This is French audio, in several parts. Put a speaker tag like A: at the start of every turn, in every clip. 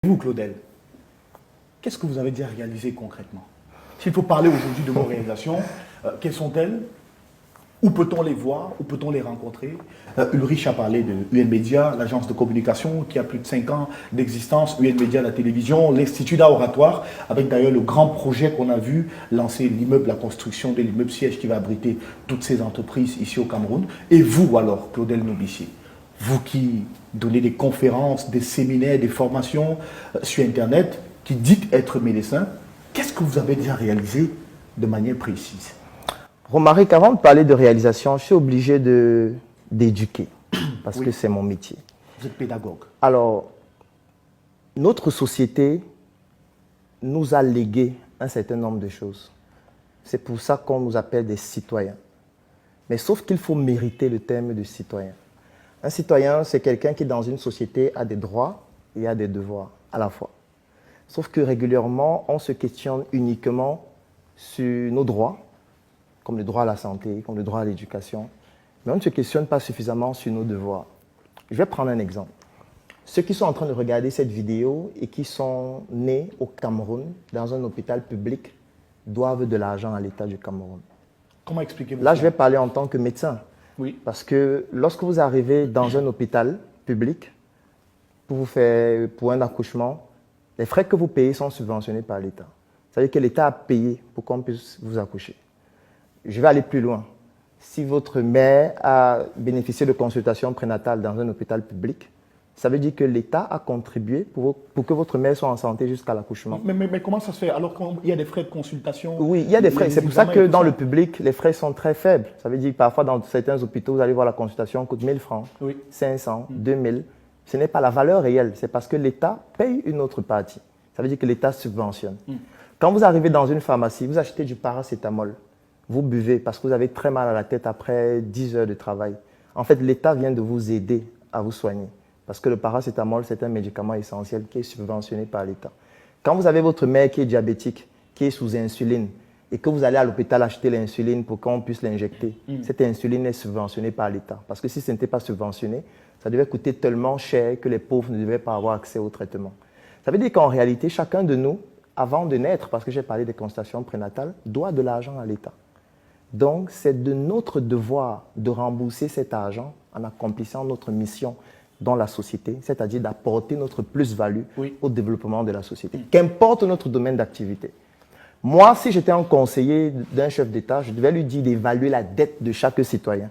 A: Vous, Claudel, qu'est-ce que vous avez déjà réalisé concrètement? S'il faut parler aujourd'hui de vos réalisations, quelles sont-elles? Où peut-on les voir? Où peut-on les rencontrer? Ulrich a parlé de UN Media, l'agence de communication qui a plus de 5 ans d'existence, UN Media, la télévision, l'Institut d'art oratoire, avec d'ailleurs le grand projet qu'on a vu lancer l'immeuble, la construction de l'immeuble siège qui va abriter toutes ces entreprises ici au Cameroun. Et vous alors, Claudel Nobissier, vous qui donnez des conférences, des séminaires, des formations sur Internet, qui dites être médecin, qu'est-ce que vous avez déjà réalisé de manière précise?
B: Remarquez qu'avant de parler de réalisation, je suis obligé d'éduquer, parce que c'est mon métier.
A: Vous êtes pédagogue.
B: Alors, notre société nous a légué un certain nombre de choses. C'est pour ça qu'on nous appelle des citoyens. Mais sauf qu'il faut mériter le terme de citoyen. Un citoyen, c'est quelqu'un qui, dans une société, a des droits et a des devoirs à la fois. Sauf que régulièrement, on se questionne uniquement sur nos droits, comme le droit à la santé, comme le droit à l'éducation, mais on ne se questionne pas suffisamment sur nos devoirs. Je vais prendre un exemple. Ceux qui sont en train de regarder cette vidéo et qui sont nés au Cameroun, dans un hôpital public, doivent de l'argent à l'État du Cameroun.
A: Comment expliquez-vous
B: Là,
A: ça?
B: je vais parler en tant que médecin.
A: Oui.
B: Parce que lorsque vous arrivez dans un hôpital public pour un accouchement, les frais que vous payez sont subventionnés par l'État. Ça veut dire que l'État a payé pour qu'on puisse vous accoucher. Je vais aller plus loin. Si votre mère a bénéficié de consultations prénatales dans un hôpital public, ça veut dire que l'État a contribué pour que votre mère soit en santé jusqu'à l'accouchement.
A: Mais comment ça se fait? Alors qu'il y a des frais de consultation?
B: Oui, il y a des frais. C'est pour ça que dans le public, les frais sont très faibles. Ça veut dire que parfois, dans certains hôpitaux, vous allez voir la consultation coûte 1000 francs,
A: oui.
B: 500, 2000. Ce n'est pas la valeur réelle. C'est parce que l'État paye une autre partie. Ça veut dire que l'État subventionne. Quand vous arrivez dans une pharmacie, vous achetez du paracétamol. Vous buvez parce que vous avez très mal à la tête après 10 heures de travail. En fait, l'État vient de vous aider à vous soigner. Parce que le paracétamol, c'est un médicament essentiel qui est subventionné par l'État. Quand vous avez votre mère qui est diabétique, qui est sous insuline, et que vous allez à l'hôpital acheter l'insuline pour qu'on puisse l'injecter, cette insuline est subventionnée par l'État. Parce que si ce n'était pas subventionné, ça devait coûter tellement cher que les pauvres ne devaient pas avoir accès au traitement. Ça veut dire qu'en réalité, chacun de nous, avant de naître, parce que j'ai parlé des consultations prénatales, doit de l'argent à l'État. Donc, c'est de notre devoir de rembourser cet argent en accomplissant notre mission dans la société, c'est-à-dire d'apporter notre plus-value au développement de la société, qu'importe notre domaine d'activité. Moi, si j'étais un conseiller d'un chef d'État, je devais lui dire d'évaluer la dette de chaque citoyen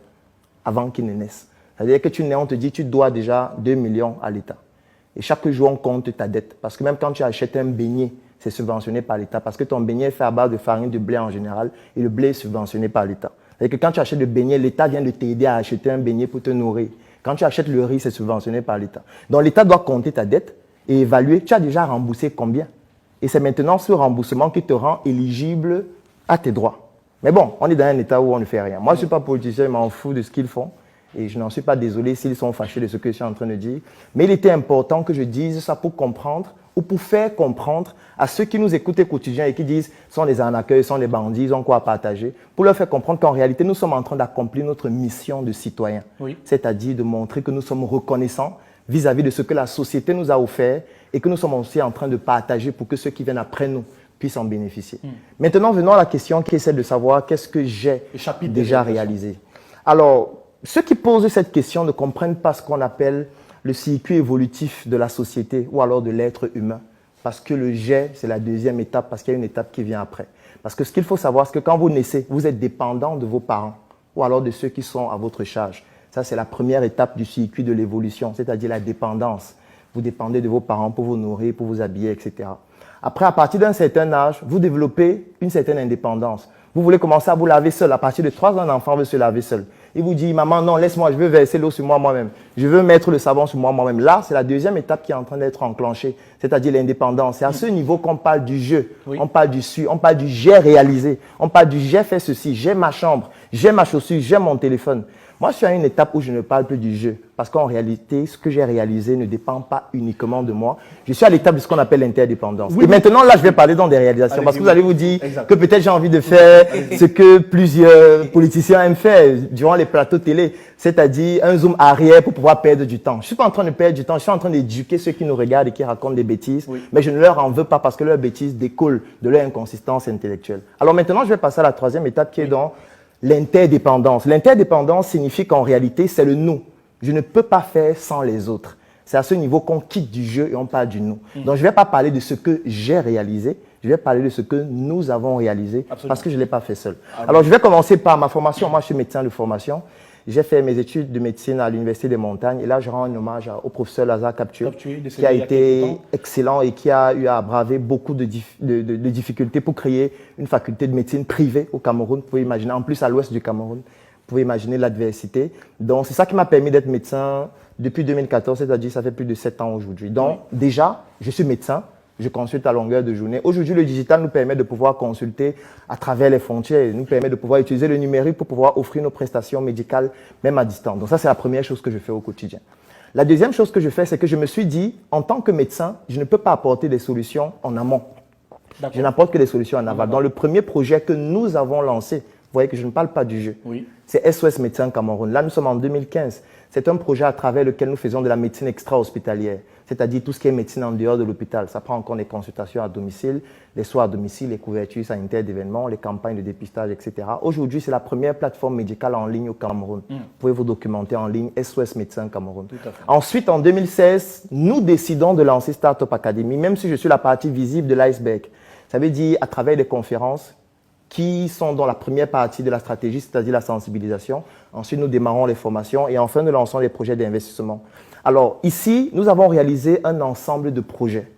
B: avant qu'il ne naisse. C'est-à-dire que tu nais, on te dit tu dois déjà 2 millions à l'État. Et chaque jour, on compte ta dette. Parce que même quand tu achètes un beignet, c'est subventionné par l'État. Parce que ton beignet est fait à base de farine de blé en général et le blé est subventionné par l'État. C'est-à-dire que quand tu achètes le beignet, l'État vient de t'aider à acheter un beignet pour te nourrir. Quand tu achètes le riz, c'est subventionné par l'État. Donc l'État doit compter ta dette et évaluer, tu as déjà remboursé combien. Et c'est maintenant ce remboursement qui te rend éligible à tes droits. Mais bon, on est dans un État où on ne fait rien. Moi, je ne suis pas politicien, je m'en fous de ce qu'ils font. Et je n'en suis pas désolé s'ils sont fâchés de ce que je suis en train de dire. Mais il était important que je dise ça pour comprendre ou pour faire comprendre à ceux qui nous écoutent au quotidien et qui disent « sont des arnaqueurs, sont des bandits, ils ont quoi à partager », pour leur faire comprendre qu'en réalité, nous sommes en train d'accomplir notre mission de citoyen. C'est-à-dire de montrer que nous sommes reconnaissants vis-à-vis de ce que la société nous a offert et que nous sommes aussi en train de partager pour que ceux qui viennent après nous puissent en bénéficier. Maintenant, venons à la question qui est celle de savoir qu'est-ce que j'ai déjà réalisé. Alors, ceux qui posent cette question ne comprennent pas ce qu'on appelle le circuit évolutif de la société ou alors de l'être humain. Parce que le jet, c'est la deuxième étape, parce qu'il y a une étape qui vient après. Parce que ce qu'il faut savoir, c'est que quand vous naissez, vous êtes dépendant de vos parents ou alors de ceux qui sont à votre charge. Ça, c'est la première étape du circuit de l'évolution, c'est-à-dire la dépendance. Vous dépendez de vos parents pour vous nourrir, pour vous habiller, etc. Après, à partir d'un certain âge, vous développez une certaine indépendance. Vous voulez commencer à vous laver seul. À partir de 3 ans, l'enfant veut se laver seul. Il vous dit, maman, non, laisse-moi, je veux verser l'eau sur moi-même. Je veux mettre le savon sur moi-même. Là, c'est la deuxième étape qui est en train d'être enclenchée, c'est-à-dire l'indépendance. C'est à ce niveau qu'on parle du jeu, on parle du su, on parle du j'ai réalisé, on parle du j'ai fait ceci, j'ai ma chambre, j'ai ma chaussure, j'ai mon téléphone. Moi, je suis à une étape où je ne parle plus du jeu. Parce qu'en réalité, ce que j'ai réalisé ne dépend pas uniquement de moi. Je suis à l'étape de ce qu'on appelle l'interdépendance.
A: Oui,
B: et maintenant, là, je vais parler dans des réalisations. Parce que vous allez vous dire
A: exact.
B: que peut-être j'ai envie de faire ce que plusieurs politiciens aiment faire durant les plateaux télé. C'est-à-dire un zoom arrière pour pouvoir perdre du temps. Je ne suis pas en train de perdre du temps. Je suis en train d'éduquer ceux qui nous regardent et qui racontent des bêtises.
A: Oui.
B: Mais je ne leur en veux pas parce que leurs bêtises découlent de leur inconsistance intellectuelle. Alors maintenant, je vais passer à la troisième étape qui est dans l'interdépendance. L'interdépendance signifie qu'en réalité, c'est le nous. Je ne peux pas faire sans les autres. C'est à ce niveau qu'on quitte du jeu et on parle du nous. Donc, je ne vais pas parler de ce que j'ai réalisé, je vais parler de ce que nous avons réalisé. Absolument. Parce que je ne l'ai pas fait seul. Alors, je vais commencer par ma formation. Moi, je suis médecin de formation. J'ai fait mes études de médecine à l'Université des Montagnes. Et là, je rends un hommage au professeur Lazare Capture, qui a été excellent et qui a eu à braver beaucoup de difficultés pour créer une faculté de médecine privée au Cameroun. Vous pouvez imaginer, en plus à l'ouest du Cameroun, vous pouvez imaginer l'adversité. Donc, c'est ça qui m'a permis d'être médecin depuis 2014, c'est-à-dire ça fait plus de 7 ans aujourd'hui. Donc, déjà, je suis médecin. Je consulte à longueur de journée. Aujourd'hui, le digital nous permet de pouvoir consulter à travers les frontières, nous permet de pouvoir utiliser le numérique pour pouvoir offrir nos prestations médicales, même à distance. Donc ça, c'est la première chose que je fais au quotidien. La deuxième chose que je fais, c'est que je me suis dit, en tant que médecin, je ne peux pas apporter des solutions en amont. Je n'apporte que des solutions en aval. Dans le premier projet que nous avons lancé, vous voyez que je ne parle pas du jeu. Oui. C'est SOS Médecins Cameroun. Là, nous sommes en 2015. C'est un projet à travers lequel nous faisons de la médecine extra-hospitalière, c'est-à-dire tout ce qui est médecine en dehors de l'hôpital. Ça prend encore les consultations à domicile, les soins à domicile, les couvertures sanitaires d'événements, les campagnes de dépistage, etc. Aujourd'hui, c'est la première plateforme médicale en ligne au Cameroun. Vous pouvez vous documenter en ligne, SOS Médecins Cameroun. Ensuite, en 2016, nous décidons de lancer Startup Academy, même si je suis la partie visible de l'iceberg. Ça veut dire à travers des conférences qui sont dans la première partie de la stratégie, c'est-à-dire la sensibilisation. Ensuite, nous démarrons les formations et enfin, nous lançons les projets d'investissement. Alors, ici, nous avons réalisé un ensemble de projets.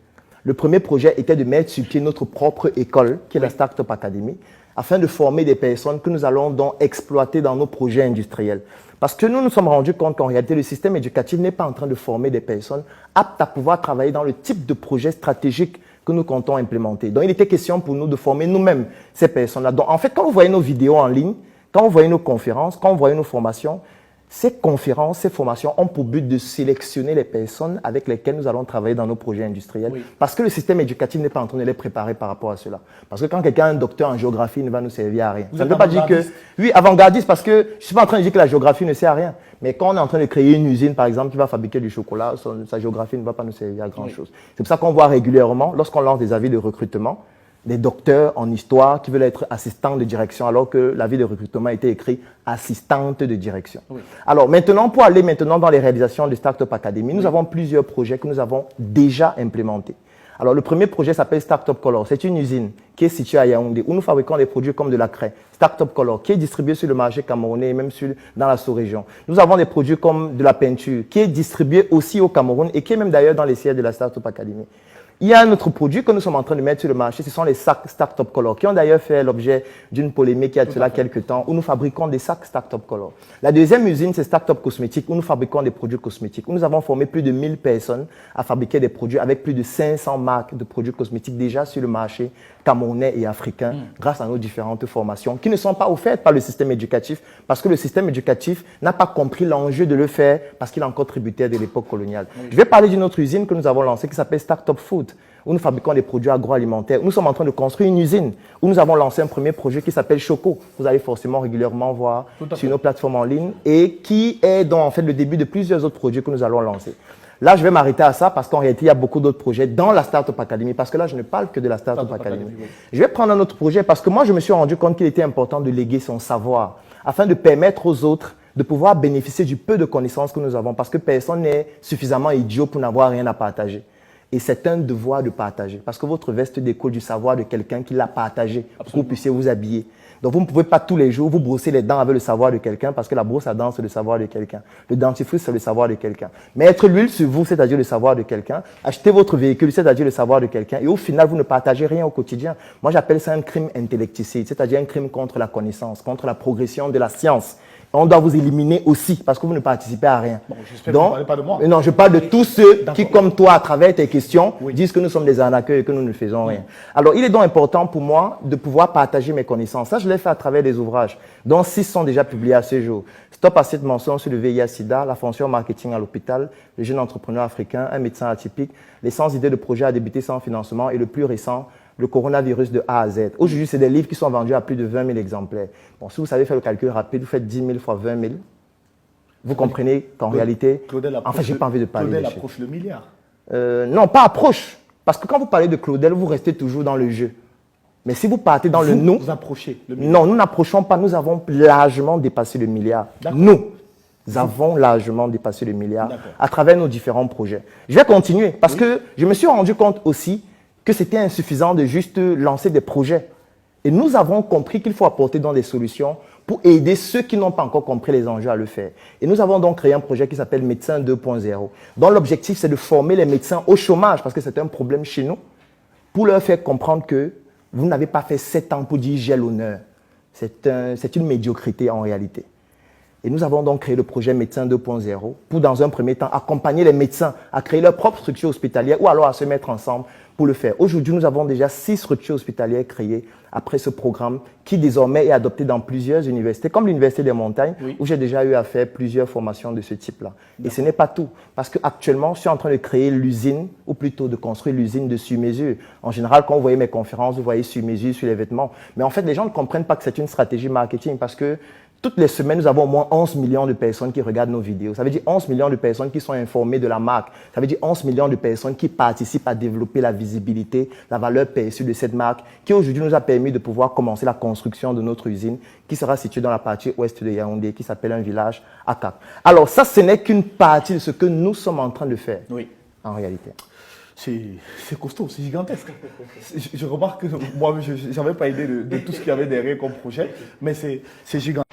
B: Le premier projet était de mettre sur pied notre propre école, qui est la Startup Academy, afin de former des personnes que nous allons donc exploiter dans nos projets industriels. Parce que nous nous sommes rendus compte qu'en réalité, le système éducatif n'est pas en train de former des personnes aptes à pouvoir travailler dans le type de projet stratégique que nous comptons implémenter. Donc, il était question pour nous de former nous-mêmes ces personnes-là. Donc, en fait, quand vous voyez nos vidéos en ligne, quand vous voyez nos conférences, quand vous voyez nos formations, ces conférences, ces formations ont pour but de sélectionner les personnes avec lesquelles nous allons travailler dans nos projets industriels. Oui. Parce que le système éducatif n'est pas en train de les préparer par rapport à cela. Parce que quand quelqu'un est un docteur en géographie, il ne va nous servir à rien. Ça ne veut pas dire que... Oui, avant-gardiste, parce que je ne suis pas en train de dire que la géographie ne sert à rien. Mais quand on est en train de créer une usine, par exemple, qui va fabriquer du chocolat, sa géographie ne va pas nous servir à grand-chose. C'est pour ça qu'on voit régulièrement, lorsqu'on lance des avis de recrutement, des docteurs en histoire qui veulent être assistants de direction, alors que l'avis de recrutement a été écrit assistante de direction. Oui. Alors maintenant, pour aller maintenant dans les réalisations de Startup Academy, nous avons plusieurs projets que nous avons déjà implémentés. Alors le premier projet s'appelle Startup Color. C'est une usine qui est située à Yaoundé, où nous fabriquons des produits comme de la craie. Startup Color, qui est distribué sur le marché camerounais et même dans la sous-région. Nous avons des produits comme de la peinture, qui est distribué aussi au Cameroun et qui est même d'ailleurs dans les sièges de la Startup Academy. Il y a un autre produit que nous sommes en train de mettre sur le marché, ce sont les sacs Startup Color, qui ont d'ailleurs fait l'objet d'une polémique il y a de cela quelques temps, où nous fabriquons des sacs Startup Color. La deuxième usine, c'est Startup Cosmétique, où nous fabriquons des produits cosmétiques, où nous avons formé plus de 1000 personnes à fabriquer des produits avec plus de 500 marques de produits cosmétiques déjà sur le marché camerounais et africain, grâce à nos différentes formations, qui ne sont pas offertes par le système éducatif, parce que le système éducatif n'a pas compris l'enjeu de le faire, parce qu'il est encore tributaire de l'époque coloniale. Oui. Je vais parler d'une autre usine que nous avons lancée, qui s'appelle Startup Food, où nous fabriquons des produits agroalimentaires. Nous sommes en train de construire une usine où nous avons lancé un premier projet qui s'appelle Choco. Vous allez forcément régulièrement voir sur nos plateformes en ligne et qui est donc en fait le début de plusieurs autres projets que nous allons lancer. Là, je vais m'arrêter à ça parce qu'en réalité, il y a beaucoup d'autres projets dans la Startup Academy parce que là, je ne parle que de la Startup Academy. Je vais prendre un autre projet parce que moi, je me suis rendu compte qu'il était important de léguer son savoir afin de permettre aux autres de pouvoir bénéficier du peu de connaissances que nous avons parce que personne n'est suffisamment idiot pour n'avoir rien à partager. Et c'est un devoir de partager. Parce que votre veste découle du savoir de quelqu'un qui l'a partagé pour que vous puissiez vous habiller. Donc, vous ne pouvez pas tous les jours vous brosser les dents avec le savoir de quelqu'un parce que la brosse à dents, c'est le savoir de quelqu'un. Le dentifrice, c'est le savoir de quelqu'un. Mettre l'huile sur vous, c'est-à-dire le savoir de quelqu'un. Acheter votre véhicule, c'est-à-dire le savoir de quelqu'un. Et au final, vous ne partagez rien au quotidien. Moi, j'appelle ça un crime intellecticide, c'est-à-dire un crime contre la connaissance, contre la progression de la science. on doit vous éliminer aussi parce que vous ne participez à rien.
A: Bon, j'espère que vous ne parlez pas de moi.
B: Non, je parle de tous ceux qui, comme toi, à travers tes questions,
A: Oui.
B: disent que nous sommes des arnaqueurs et que nous ne faisons rien. Alors, il est donc important pour moi de pouvoir partager mes connaissances. Ça, je l'ai fait à travers des ouvrages, dont 6 sont déjà publiés à ce jour. Stop à cette mention sur le VIH-Sida, la fonction marketing à l'hôpital, le jeune entrepreneur africain, un médecin atypique, les 100 idées de projet à débuter sans financement et le plus récent, le coronavirus de A à Z. Aujourd'hui, c'est des livres qui sont vendus à plus de 20 000 exemplaires. Bon, si vous savez faire le calcul rapide, vous faites 10 000 fois 20 000. Vous comprenez qu'en réalité, enfin, j'ai pas envie de parler
A: Claudel
B: de
A: approche le milliard.
B: non, pas approche. Parce que quand vous parlez de Claudel, vous restez toujours dans le jeu. Mais si vous partez dans le nous,
A: Vous approchez le milliard.
B: non, nous n'approchons pas. Nous avons largement dépassé le milliard.
A: D'accord.
B: Nous avons largement dépassé le milliard
A: D'accord.
B: à travers nos différents projets. Je vais continuer parce que je me suis rendu compte aussi que c'était insuffisant de juste lancer des projets. Et nous avons compris qu'il faut apporter dans des solutions pour aider ceux qui n'ont pas encore compris les enjeux à le faire. Et nous avons donc créé un projet qui s'appelle Médecins 2.0, dont l'objectif c'est de former les médecins au chômage, parce que c'est un problème chez nous, pour leur faire comprendre que vous n'avez pas fait 7 ans pour dire j'ai l'honneur. C'est une médiocrité en réalité. Et nous avons donc créé le projet Médecins 2.0 pour, dans un premier temps, accompagner les médecins à créer leur propre structure hospitalière ou alors à se mettre ensemble pour le faire. Aujourd'hui, nous avons déjà 6 structures hospitalières créées après ce programme qui désormais est adopté dans plusieurs universités, comme l'Université des Montagnes,
A: Oui.
B: où j'ai déjà eu à faire plusieurs formations de ce type-là. Et ce n'est pas tout, parce qu'actuellement, je suis en train de créer l'usine, ou plutôt de construire l'usine de sur-mesure. En général, quand vous voyez mes conférences, vous voyez sur-mesure sur les vêtements. Mais en fait, les gens ne comprennent pas que c'est une stratégie marketing, parce que toutes les semaines, nous avons au moins 11 millions de personnes qui regardent nos vidéos. Ça veut dire 11 millions de personnes qui sont informées de la marque. Ça veut dire 11 millions de personnes qui participent à développer la visibilité, la valeur perçue de cette marque, qui aujourd'hui nous a permis de pouvoir commencer la construction de notre usine, qui sera située dans la partie ouest de Yaoundé, qui s'appelle un village à Cap. Alors ça, ce n'est qu'une partie de ce que nous sommes en train de faire,
A: Oui.
B: en réalité.
A: C'est costaud, c'est gigantesque. Je remarque que moi, je n'avais pas idée de tout ce qu'il y avait derrière comme projet, mais c'est gigantesque.